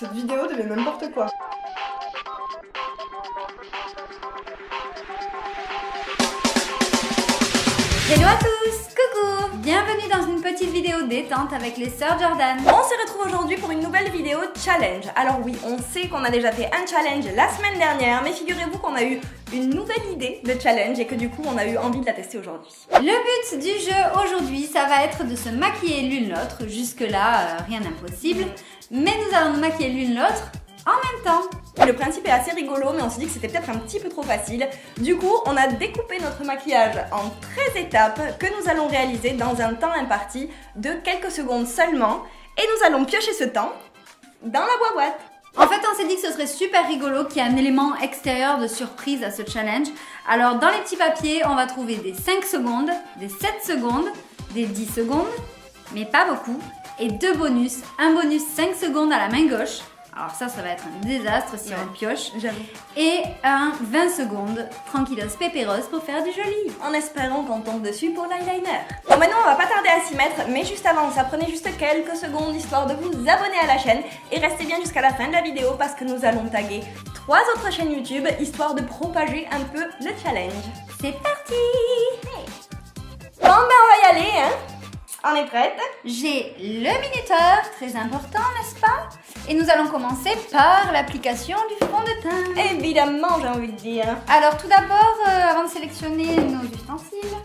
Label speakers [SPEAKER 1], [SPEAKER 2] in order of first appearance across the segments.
[SPEAKER 1] Cette vidéo devient n'importe quoi.
[SPEAKER 2] Hello à tous, coucou. Bienvenue dans une petite vidéo détente avec les sœurs Jordan.
[SPEAKER 3] On se retrouve aujourd'hui pour une nouvelle vidéo challenge. Alors oui, on sait qu'on a déjà fait un challenge la semaine dernière, mais figurez-vous qu'on a eu une nouvelle idée de challenge et que du coup on a eu envie de la tester aujourd'hui.
[SPEAKER 2] Le but du jeu aujourd'hui, ça va être de se maquiller l'une l'autre. Jusque-là, rien d'impossible. Mais nous allons nous maquiller l'une l'autre en même temps.
[SPEAKER 3] Le principe est assez rigolo, mais on s'est dit que c'était peut-être un petit peu trop facile. Du coup, on a découpé notre maquillage en 13 étapes que nous allons réaliser dans un temps imparti de quelques secondes seulement. Et nous allons piocher ce temps dans la boîte.
[SPEAKER 2] En fait, on s'est dit que ce serait super rigolo qu'il y ait un élément extérieur de surprise à ce challenge. Alors, dans les petits papiers, on va trouver des 5 secondes, des 7 secondes, des 10 secondes, mais pas beaucoup, et deux bonus. Un bonus 5 secondes à la main gauche. Alors ça va être un désastre si on pioche.
[SPEAKER 3] J'avoue.
[SPEAKER 2] Et un 20 secondes, tranquillos péperos pour faire du joli.
[SPEAKER 3] En espérant qu'on tombe dessus pour l'eyeliner. Bon, maintenant on va pas tarder à s'y mettre, mais juste avant ça, prenez juste quelques secondes histoire de vous abonner à la chaîne et restez bien jusqu'à la fin de la vidéo parce que nous allons taguer 3 autres chaînes YouTube histoire de propager un peu le challenge.
[SPEAKER 2] C'est parti!
[SPEAKER 3] Bon ben on va y aller hein. On est prête?
[SPEAKER 2] J'ai le minuteur, très important n'est-ce pas? Et nous allons commencer par l'application du fond de teint.
[SPEAKER 3] Évidemment j'ai envie de dire.
[SPEAKER 2] Alors tout d'abord, avant de sélectionner nos ustensiles,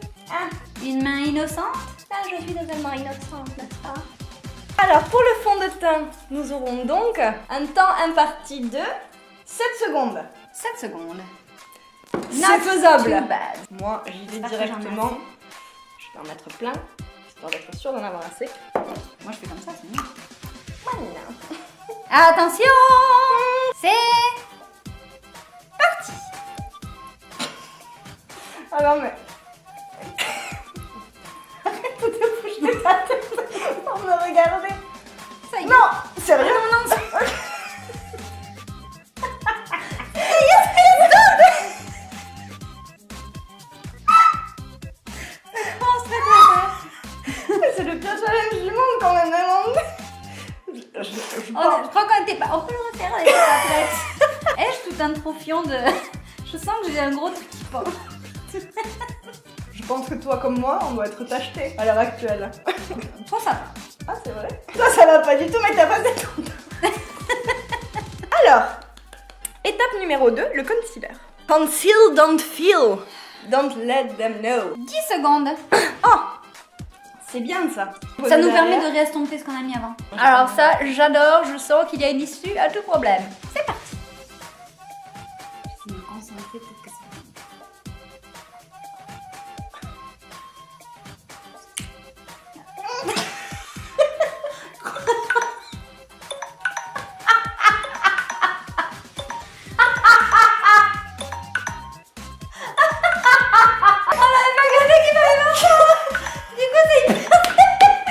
[SPEAKER 2] une main innocente.
[SPEAKER 3] Ah, je suis totalement innocente, n'est-ce pas? Alors pour le fond de teint, nous aurons donc un temps imparti de 7 secondes.
[SPEAKER 2] 7 secondes.
[SPEAKER 3] C'est faisable.
[SPEAKER 2] Too bad.
[SPEAKER 3] Moi j'y vais
[SPEAKER 2] J'espère que
[SPEAKER 3] directement.
[SPEAKER 2] j'en ai
[SPEAKER 3] Je vais en mettre plein, histoire d'être sûre d'en avoir assez.
[SPEAKER 2] Moi je fais comme ça, c'est mieux.
[SPEAKER 3] Voilà.
[SPEAKER 2] Attention! C'est parti!
[SPEAKER 3] Ah non mais... Arrête de te bouger ta tête pour me regarder.
[SPEAKER 2] Ça y est.
[SPEAKER 3] Non! Sérieux?
[SPEAKER 2] Non, non,
[SPEAKER 3] C'est le pire challenge du monde quand même, non?
[SPEAKER 2] je crois qu'on était pas. On peut le refaire avec la tablette. Ai-je tout un trophion de. Je sens que j'ai un gros truc qui pend.
[SPEAKER 3] Je pense que toi comme moi, on doit être tacheté à l'heure actuelle.
[SPEAKER 2] Toi ça va.
[SPEAKER 3] Ah c'est vrai? Toi ça va pas du tout, mais t'as pas d'être content. Alors, étape numéro 2, le concealer. Conceal, don't feel. Don't let them know.
[SPEAKER 2] 10 secondes.
[SPEAKER 3] Oh! C'est bien ça.
[SPEAKER 2] Ça nous permet de réestomper ce qu'on a mis avant. Alors ça, j'adore, je sens qu'il y a une issue à tout problème. C'est parti. Je vais me concentrer, peut-être que c'est bon.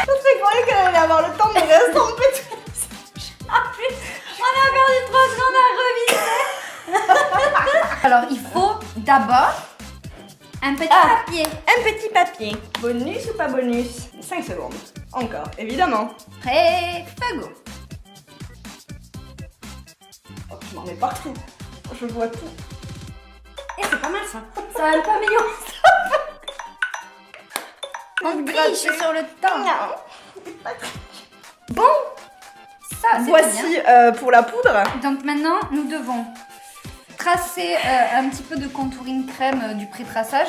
[SPEAKER 3] Je croyais qu'elle allait avoir le temps de réestomper tout.
[SPEAKER 2] En plus, on a perdu 3 secondes à revisiter. Alors, il faut d'abord un petit papier.
[SPEAKER 3] Un petit papier. Bonus ou pas bonus? 5 secondes. Encore, évidemment.
[SPEAKER 2] Prêt, feu go.
[SPEAKER 3] Oh, je m'en mets partout. Je vois tout.
[SPEAKER 2] Et c'est pas mal ça. Ça va pas mignon. On triche sur le temps.
[SPEAKER 3] Bon,
[SPEAKER 2] Ça, c'est bien.
[SPEAKER 3] voici pour la poudre.
[SPEAKER 2] Donc maintenant, nous devons tracer un petit peu de contouring crème du pré-traçage.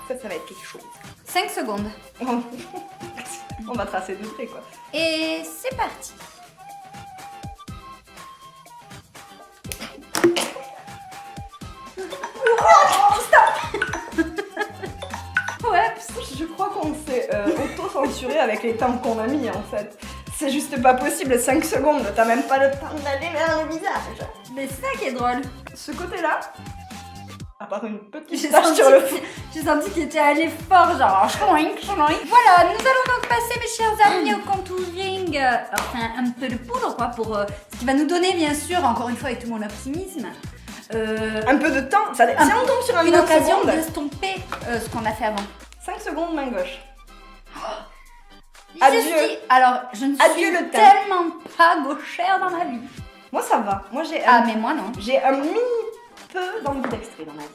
[SPEAKER 3] Ça va être quelque chose.
[SPEAKER 2] 5 secondes.
[SPEAKER 3] On va tracer de près quoi.
[SPEAKER 2] Et c'est parti. Ouais,
[SPEAKER 3] Je crois qu'on s'est auto-censuré avec les temps qu'on a mis en fait. C'est juste pas possible, 5 secondes, t'as même pas le temps d'aller vers le visage.
[SPEAKER 2] mais c'est ça qui est drôle.
[SPEAKER 3] Ce côté-là, à part une petite
[SPEAKER 2] J'ai
[SPEAKER 3] tache
[SPEAKER 2] senti,
[SPEAKER 3] sur le fond.
[SPEAKER 2] j'ai senti qu'il était allé fort, genre chouing, chouing. Voilà, nous allons donc passer, mes chers amis, au contouring. Enfin, un peu de poudre, quoi, pour ce qui va nous donner, bien sûr, encore une fois, avec tout mon optimisme,
[SPEAKER 3] Un peu de temps, si on tombe sur un
[SPEAKER 2] une
[SPEAKER 3] minute
[SPEAKER 2] occasion
[SPEAKER 3] seconde,
[SPEAKER 2] d'estomper ce qu'on a fait avant.
[SPEAKER 3] 5 secondes main gauche.
[SPEAKER 2] Je
[SPEAKER 3] Adieu.
[SPEAKER 2] suis- alors, je ne
[SPEAKER 3] Adieu
[SPEAKER 2] suis
[SPEAKER 3] le teint.
[SPEAKER 2] tellement pas gauchère dans ma vie.
[SPEAKER 3] Moi ça va. Moi, j'ai
[SPEAKER 2] Ah, mais moi non.
[SPEAKER 3] j'ai un mini peu d'ambidextrie dans ma vie.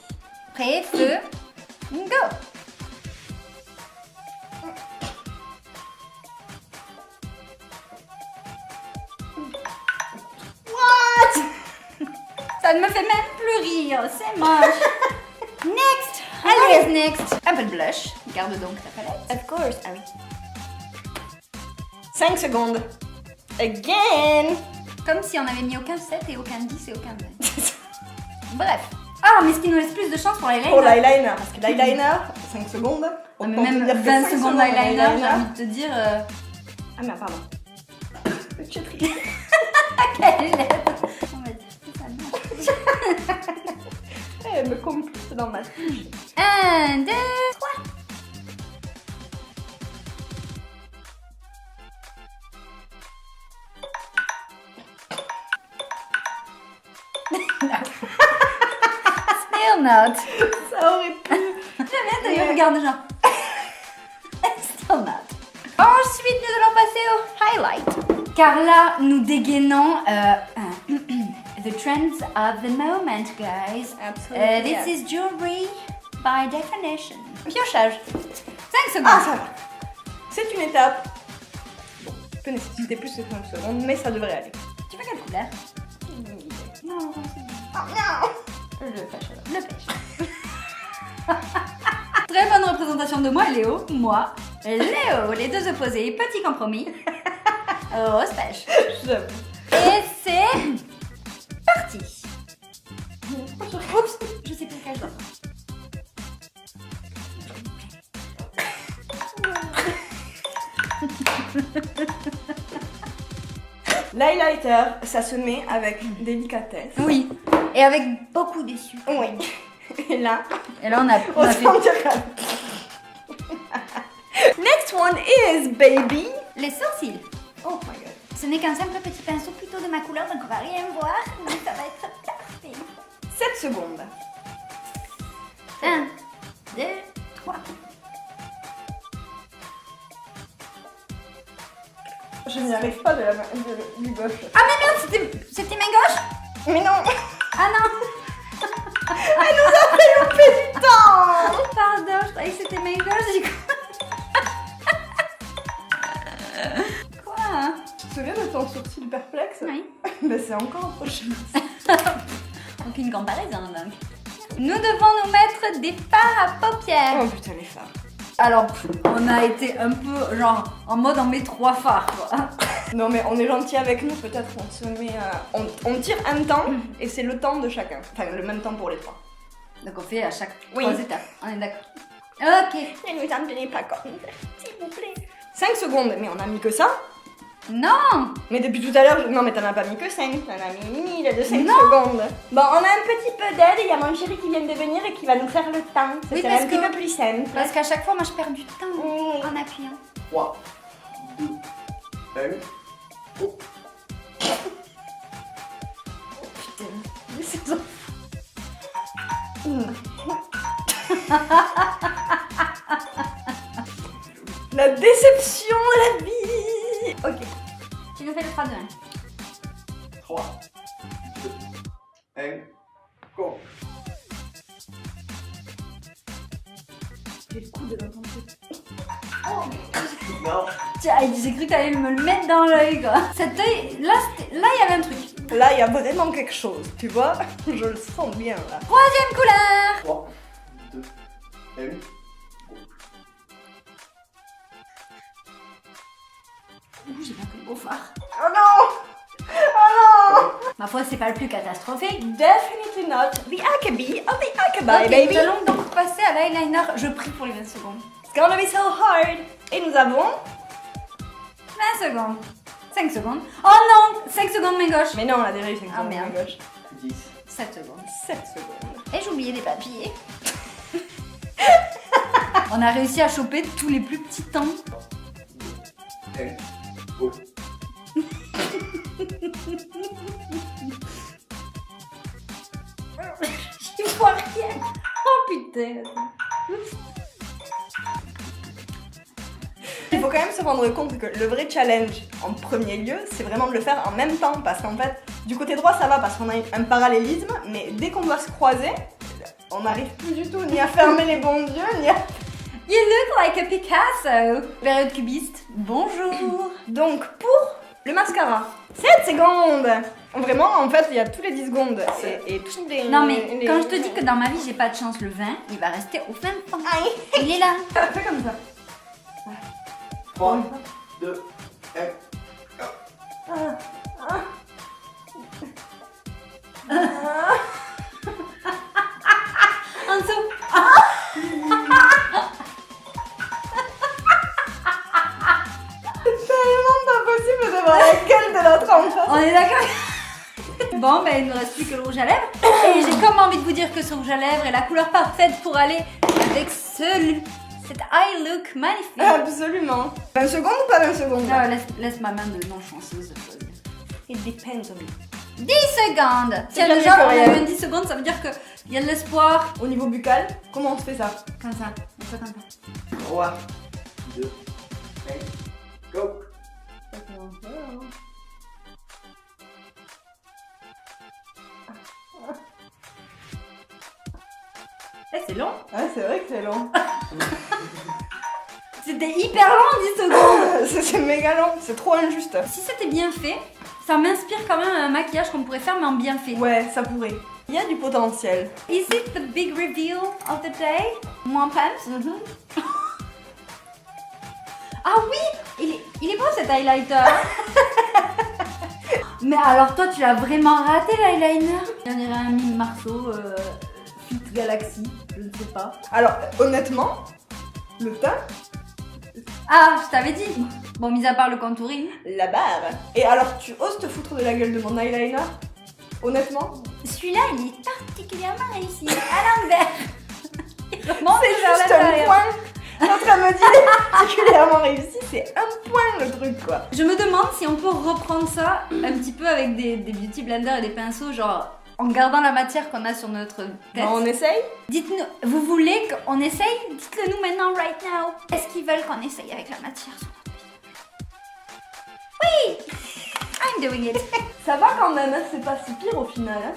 [SPEAKER 2] Prêt, feu, go! Ça ne me fait même plus rire, c'est moche. Next! Allez, next! Un peu de blush. Garde donc ta palette.
[SPEAKER 3] Of course. Ah oui. 5 secondes. Again.
[SPEAKER 2] Comme si on n'avait mis aucun 7 et aucun 10 et aucun 20. Bref. Ah, mais ce qui nous laisse plus de chance pour l'eyeliner.
[SPEAKER 3] Pour l'eyeliner. Parce que l'eyeliner, 5 secondes.
[SPEAKER 2] Ah, mais
[SPEAKER 3] autant
[SPEAKER 2] même
[SPEAKER 3] te dire que
[SPEAKER 2] 20
[SPEAKER 3] 5
[SPEAKER 2] secondes d'eyeliner, j'ai envie de te dire...
[SPEAKER 3] Ah mais pardon. Je trie.
[SPEAKER 2] Quelle lettre. On va dire que ça marche.
[SPEAKER 3] Elle me compulse dans ma touche.
[SPEAKER 2] 1, 2, 3. Still not.
[SPEAKER 3] Ça aurait pu.
[SPEAKER 2] J'aime bien d'ailleurs, regarde genre. Still not. Ensuite, nous allons passer au highlight. Car là, nous dégainons the trends of the moment, guys.
[SPEAKER 3] Absolutely.
[SPEAKER 2] This is jewelry by definition. Piochage. 5 secondes.
[SPEAKER 3] Ah, ça va. C'est une étape. Bon, peut nécessiter plus que 5 secondes, mais ça devrait aller.
[SPEAKER 2] Tu veux quelle couleur? Non,
[SPEAKER 3] Oh non.
[SPEAKER 2] le pêche alors. Le pêche. Très bonne représentation de moi et Léo. Moi, Léo, les deux opposés. Petit compromis. Rose pêche.
[SPEAKER 3] J'avoue.
[SPEAKER 2] Et c'est parti. Oups, je sais plus lequel je dois faire.
[SPEAKER 3] L'highlighter, ça se met avec délicatesse.
[SPEAKER 2] Oui, et avec beaucoup d'essuie.
[SPEAKER 3] Oui. Et là,
[SPEAKER 2] Et là, on a
[SPEAKER 3] on
[SPEAKER 2] fait
[SPEAKER 3] sentira. Next one is baby.
[SPEAKER 2] les sourcils.
[SPEAKER 3] Oh my god.
[SPEAKER 2] Ce n'est qu'un simple petit pinceau plutôt de ma couleur, donc on va rien voir, mais ça va être parfait.
[SPEAKER 3] 7 secondes.
[SPEAKER 2] 1, 2, 3.
[SPEAKER 3] Je n'y arrive pas de la main du gauche.
[SPEAKER 2] Ah mais merde, c'était main gauche?
[SPEAKER 3] Mais non.
[SPEAKER 2] Ah non.
[SPEAKER 3] Elle nous a fait louper du temps.
[SPEAKER 2] Pardon, je croyais que c'était main gauche, j'ai cru. Quoi?
[SPEAKER 3] Tu te souviens de ton sourcil perplexe?
[SPEAKER 2] Oui.
[SPEAKER 3] Ben c'est encore autre chose.
[SPEAKER 2] Aucune comparaison donc. Nous devons nous mettre des fards à paupières.
[SPEAKER 3] Oh putain les fards.
[SPEAKER 2] Alors, on a été un peu genre en mode on met 3 fards quoi.
[SPEAKER 3] Non mais on est gentil avec nous, peut-être on se met on tire un temps et c'est le temps de chacun. Enfin le même temps pour les trois.
[SPEAKER 2] Donc on fait à chaque
[SPEAKER 3] Oui.
[SPEAKER 2] 3 étapes, on est d'accord. Ok.
[SPEAKER 3] Ne nous en tenez pas compte, s'il vous plaît. 5 secondes, mais on a mis que ça.
[SPEAKER 2] Non.
[SPEAKER 3] Mais depuis tout à l'heure, non mais t'en as pas mis que 5, t'en as mis 1000 de 5
[SPEAKER 2] Non.
[SPEAKER 3] secondes. Bon, on a un petit peu d'aide, il y a mon chéri qui vient de venir et qui va nous faire le temps.
[SPEAKER 2] Oui,
[SPEAKER 3] C'est
[SPEAKER 2] parce
[SPEAKER 3] un petit
[SPEAKER 2] que-
[SPEAKER 3] peu plus simple.
[SPEAKER 2] Parce qu'à chaque fois, moi je perds du temps
[SPEAKER 3] Oui.
[SPEAKER 2] en appuyant.
[SPEAKER 1] 3, 2, 1, go.
[SPEAKER 3] Putain, mais c'est ça. La déception de la vie. Ok.
[SPEAKER 2] Tu nous fais le 3 2 1.
[SPEAKER 1] 3, 2, 1, go.
[SPEAKER 3] J'ai le coup de l'entendre.
[SPEAKER 1] Non.
[SPEAKER 2] Tiens, j'ai cru que t'allais me le mettre dans l'œil quoi. Cet œil, là il y avait un truc.
[SPEAKER 3] Là, il y a vraiment quelque chose, tu vois. Je le sens bien là.
[SPEAKER 2] Troisième couleur.
[SPEAKER 1] 3, 2, 1, go.
[SPEAKER 2] Ouh, j'ai pas pris le beau phare.
[SPEAKER 3] Oh non. Oh non.
[SPEAKER 2] Ma foi, c'est pas le plus catastrophique.
[SPEAKER 3] Definitely not the Akabi of the Akabai,
[SPEAKER 2] Ok,
[SPEAKER 3] baby.
[SPEAKER 2] nous allons donc passer à l'eyeliner. Je prie pour les 20 secondes.
[SPEAKER 3] It's gonna be so hard. Et nous avons...
[SPEAKER 2] 20 secondes. 5 secondes. Oh non 5 secondes main gauche.
[SPEAKER 3] Mais non, on a déjà eu 5
[SPEAKER 2] Ah,
[SPEAKER 3] secondes
[SPEAKER 2] merde.
[SPEAKER 3] à gauche.
[SPEAKER 1] 10,
[SPEAKER 2] 7 secondes.
[SPEAKER 3] 7 secondes.
[SPEAKER 2] Et j'ai oublié les papiers. On a réussi à choper tous les plus petits temps.
[SPEAKER 1] 1, go.
[SPEAKER 2] Je vois rien. Oh putain.
[SPEAKER 3] Il faut quand même se rendre compte que le vrai challenge en premier lieu, c'est vraiment de le faire en même temps parce qu'en fait, Du côté droit, ça va parce qu'on a un parallélisme, mais dès qu'on doit se croiser, on n'arrive plus du tout ni à fermer les bons yeux, ni à...
[SPEAKER 2] You look like a Picasso. Période cubiste, bonjour.
[SPEAKER 3] Donc, pour le mascara, 7 secondes. Vraiment, en fait, il y a tous les 10 secondes. Et tous les...
[SPEAKER 2] Non mais quand je te dis que dans ma vie j'ai pas de chance, le 20, il va rester au fin fond.
[SPEAKER 3] Aïe.
[SPEAKER 2] Il est là.
[SPEAKER 3] Fais comme ça.
[SPEAKER 1] 3, 2, 1, go.
[SPEAKER 2] En dessous.
[SPEAKER 3] C'est tellement pas possible de voir la gueule de l'autre en face.
[SPEAKER 2] On est d'accord. Bon, ben il ne reste plus que le rouge à lèvres. Et j'ai comme envie de vous dire que ce rouge à lèvres est la couleur parfaite pour aller avec cet eye look magnifique.
[SPEAKER 3] Absolument. 20 secondes ou pas 20 secondes?
[SPEAKER 2] Ah, laisse ma main de non chanceuse de choisir.
[SPEAKER 3] It depends on me.
[SPEAKER 2] 10 secondes. Tiens,
[SPEAKER 3] jamais
[SPEAKER 2] déjà,
[SPEAKER 3] que
[SPEAKER 2] on a
[SPEAKER 3] rien.
[SPEAKER 2] eu un 10 secondes, ça veut dire qu'il y a de l'espoir.
[SPEAKER 3] Au niveau buccal, comment on se fait ça?
[SPEAKER 2] Comme ça, on fait comme ça.
[SPEAKER 1] 3, 2, 1, go.
[SPEAKER 2] Eh, c'est long.
[SPEAKER 3] Ah, c'est vrai que c'est long.
[SPEAKER 2] C'était hyper long, 10 secondes.
[SPEAKER 3] C'est méga long, c'est trop injuste.
[SPEAKER 2] Si c'était bien fait, ça m'inspire quand même un maquillage qu'on pourrait faire, mais en bien fait.
[SPEAKER 3] Ouais, ça pourrait. Il y a du potentiel.
[SPEAKER 2] Is it the big reveal of the day? Moins pants? Ah oui, il est beau cet highlighter. Mais alors toi, tu l'as vraiment raté l'eyeliner. On dirait un mime Marceau, Fit Galaxy, je ne sais pas.
[SPEAKER 3] Alors, honnêtement, le teint,
[SPEAKER 2] Ah, je t'avais dit. Bon, mis à part le contouring.
[SPEAKER 3] la barre. Et alors, tu oses te foutre de la gueule de mon eyeliner? Honnêtement?
[SPEAKER 2] Celui-là, il est particulièrement réussi. À l'envers. Il remonte
[SPEAKER 3] C'est
[SPEAKER 2] vers
[SPEAKER 3] juste un
[SPEAKER 2] l'intérieur.
[SPEAKER 3] point. T'es en train de me dire particulièrement réussi, c'est un point le truc quoi.
[SPEAKER 2] Je me demande si on peut reprendre ça un petit peu avec des beauty blenders et des pinceaux, genre en gardant la matière qu'on a sur notre tête.
[SPEAKER 3] Bon, on essaye?
[SPEAKER 2] Dites-nous, vous voulez qu'on essaye? Dites-le nous maintenant, right now. Est-ce qu'ils veulent qu'on essaye avec la matière sur notre visage? Oui! I'm doing it.
[SPEAKER 3] Ça va quand même, hein, c'est pas si pire au final. Hein.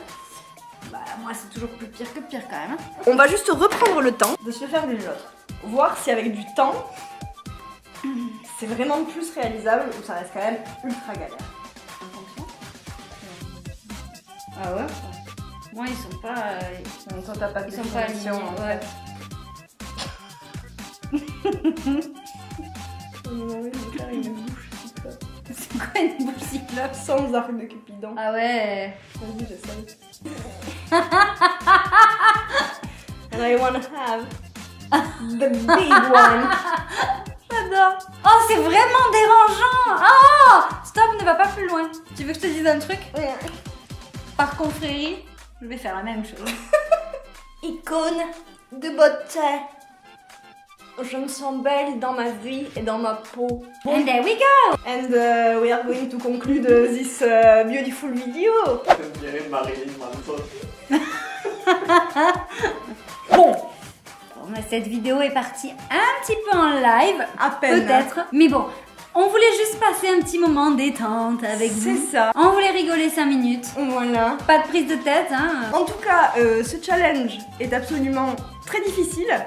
[SPEAKER 2] Bah, moi, c'est toujours plus pire que pire quand même. Hein.
[SPEAKER 3] On va juste reprendre le temps de se le faire l'une l'autre. Voir si avec du temps, c'est vraiment plus réalisable ou ça reste quand même ultra galère. Ah ouais?
[SPEAKER 2] Moi, ils sont pas.
[SPEAKER 3] Donc toi t'as pas de
[SPEAKER 2] Ils sont pas alignés.
[SPEAKER 3] définition, en
[SPEAKER 2] Ouais. C'est quoi une bouche cyclope?
[SPEAKER 3] Sans arc de Cupidon.
[SPEAKER 2] Ah ouais.
[SPEAKER 3] Vas-y, j'essaye. And I wanna have the big one.
[SPEAKER 2] J'adore. Oh, c'est vraiment dérangeant. Oh, stop, ne va pas plus loin. Tu veux que je te dise un truc? Par confrérie, je vais faire la même chose.
[SPEAKER 3] Icône de beauté. Je me sens belle dans ma vie et dans ma peau.
[SPEAKER 2] And there we go.
[SPEAKER 3] And we are going to conclude this beautiful video.
[SPEAKER 1] Je dirais Marilyn Manson.
[SPEAKER 3] Bon,
[SPEAKER 2] Bon, mais cette vidéo est partie un petit peu en live,
[SPEAKER 3] à peine.
[SPEAKER 2] peut-être. Mais bon, on voulait juste passer un petit moment détente avec
[SPEAKER 3] C'est
[SPEAKER 2] vous.
[SPEAKER 3] ça.
[SPEAKER 2] On voulait rigoler 5 minutes.
[SPEAKER 3] Voilà.
[SPEAKER 2] Pas de prise de tête, hein.
[SPEAKER 3] En tout cas, ce challenge est absolument très difficile.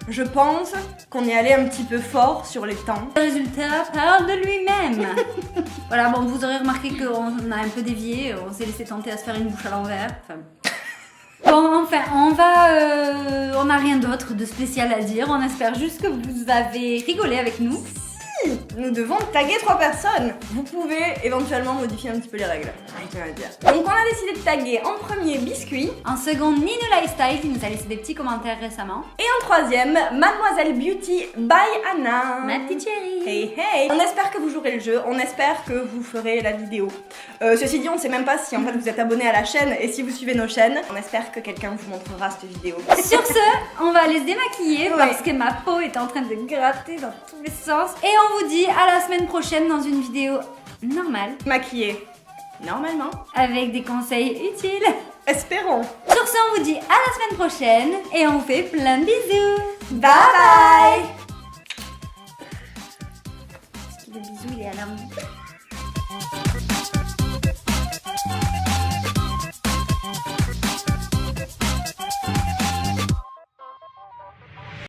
[SPEAKER 3] Je pense qu'on est allé un petit peu fort sur les temps.
[SPEAKER 2] Le résultat parle de lui-même. Voilà, bon, vous aurez remarqué qu'on a un peu dévié, on s'est laissé tenter à se faire une bouche à l'envers. Enfin, bon, enfin, on n'a rien d'autre de spécial à dire. On espère juste que vous avez rigolé avec nous.
[SPEAKER 3] Nous devons taguer 3 personnes. Vous pouvez éventuellement modifier un petit peu les règles. Je tiens à le dire. Donc on a décidé de taguer en premier Biscuit
[SPEAKER 2] En seconde, Nino Lifestyle qui nous a laissé des petits commentaires récemment.
[SPEAKER 3] et en troisième Mademoiselle Beauty by Anna.
[SPEAKER 2] Ma petite chérie.
[SPEAKER 3] Hey hey. On espère que vous jouerez le jeu, on espère que vous ferez la vidéo. Ceci dit, on sait même pas si en fait vous êtes abonné à la chaîne et si vous suivez nos chaînes. On espère que quelqu'un vous montrera cette vidéo.
[SPEAKER 2] Sur ce, on va aller se démaquiller
[SPEAKER 3] Ouais.
[SPEAKER 2] parce que ma peau est en train de gratter dans tous les sens. Et on vous dit à la semaine prochaine dans une vidéo normale
[SPEAKER 3] Maquillée. Normalement.
[SPEAKER 2] avec des conseils utiles.
[SPEAKER 3] Espérons.
[SPEAKER 2] Sur ce, on vous dit à la semaine prochaine et on vous fait plein de bisous.
[SPEAKER 3] Bye bye.
[SPEAKER 2] Parce que le bisou, il est à la main.